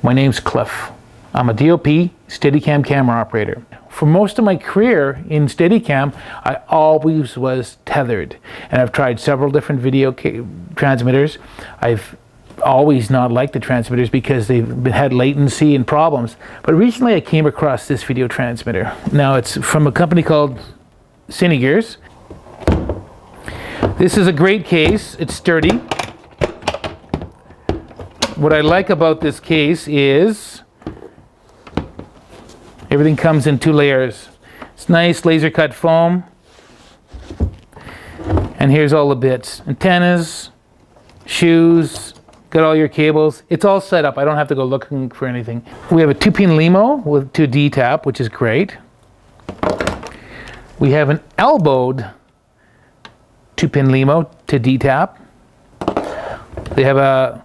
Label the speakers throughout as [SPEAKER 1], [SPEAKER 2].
[SPEAKER 1] My name's Cliff. I'm a DOP Steadicam camera operator. For most of my career in Steadicam, I always was tethered. And I've tried several different video transmitters. I've always not liked the transmitters because they've had latency and problems. But recently I came across this video transmitter. Now it's from a company called Cinegears. This is a great case. It's sturdy. What I like about this case is everything comes in 2 layers. It's nice laser cut foam. And here's all the bits. Antennas, shoes, got all your cables. It's all set up. I don't have to go looking for anything. We have a 2-pin LEMO with 2 D-tap, which is great. We have an elbowed 2-pin LEMO to D-tap. They have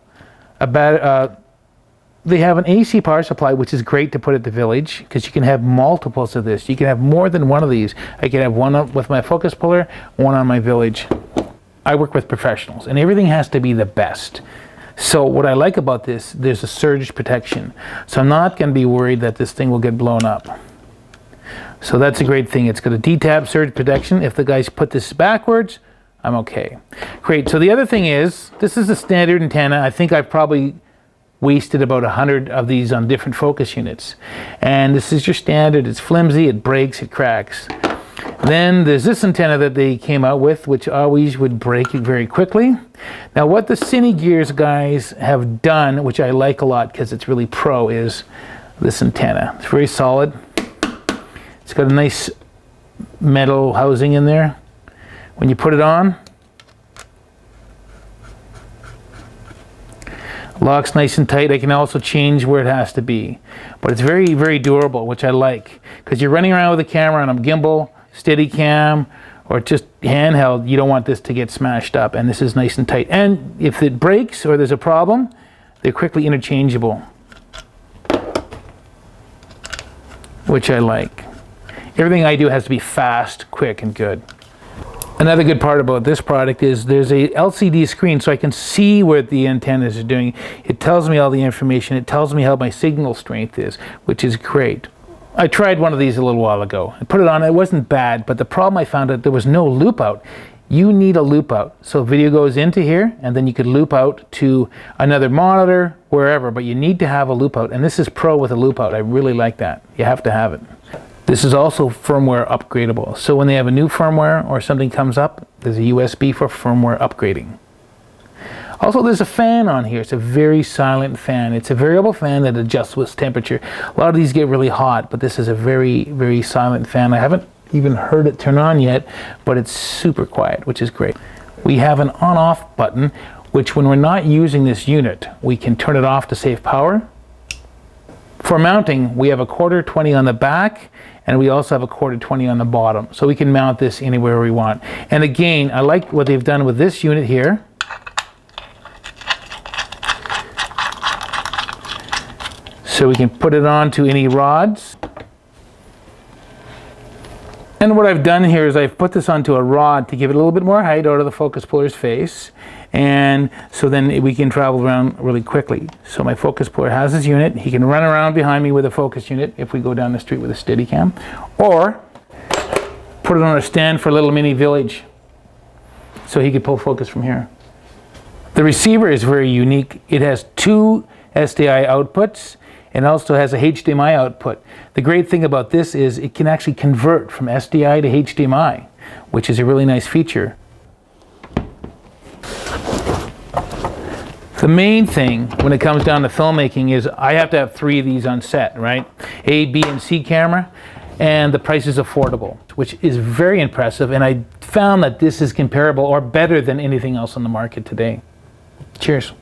[SPEAKER 1] they have an AC power supply, which is great to put at the village because you can have multiples of this. You can have more than one of these. I can have one with my focus puller, one on my village. I work with professionals and everything has to be the best. So what I like about this, there's a surge protection. So I'm not going to be worried that this thing will get blown up. So that's a great thing. It's got a D-tap surge protection. If the guys put this backwards, I'm okay. Great. So the other thing is, this is a standard antenna. I think I've probably wasted about 100 of these on different focus units. And this is your standard. It's flimsy, it breaks, it cracks. Then there's this antenna that they came out with, which always would break very quickly. Now what the Cinegears guys have done, which I like a lot because it's really pro, is this antenna. It's very solid. It's got a nice metal housing in there. When you put it on, locks nice and tight. I can also change where it has to be. But it's very, very durable, which I like. Because you're running around with a camera on a gimbal, Steadicam, or just handheld, you don't want this to get smashed up. And this is nice and tight. And if it breaks or there's a problem, they're quickly interchangeable, which I like. Everything I do has to be fast, quick, and good. Another good part about this product is there's a LCD screen so I can see what the antennas are doing. It tells me all the information. It tells me how my signal strength is, which is great. I tried one of these a little while ago. I put it on, it wasn't bad, but the problem I found out there was no loop out. You need a loop out. So video goes into here and then you could loop out to another monitor, wherever, but you need to have a loop out. And this is pro with a loop out. I really like that. You have to have it. This is also firmware upgradable. So when they have a new firmware or something comes up, there's a USB for firmware upgrading. Also, there's a fan on here. It's a very silent fan. It's a variable fan that adjusts with temperature. A lot of these get really hot, but this is a very, very silent fan. I haven't even heard it turn on yet, but it's super quiet, which is great. We have an on-off button, which when we're not using this unit, we can turn it off to save power. For mounting, we have a 1/4-20 on the back, and we also have a 1/4-20 on the bottom. So we can mount this anywhere we want. And again, I like what they've done with this unit here. So we can put it onto any rods. And what I've done here is I've put this onto a rod to give it a little bit more height out of the focus puller's face. And so then we can travel around really quickly. So my focus puller has his unit. He can run around behind me with a focus unit if we go down the street with a Steadicam. Or put it on a stand for a little mini village. So he could pull focus from here. The receiver is very unique. It has 2 SDI outputs and also has a HDMI output. The great thing about this is it can actually convert from SDI to HDMI, which is a really nice feature. The main thing when it comes down to filmmaking is I have to have 3 of these on set, right? A, B, and C camera, and the price is affordable, which is very impressive, and I found that this is comparable or better than anything else on the market today. Cheers.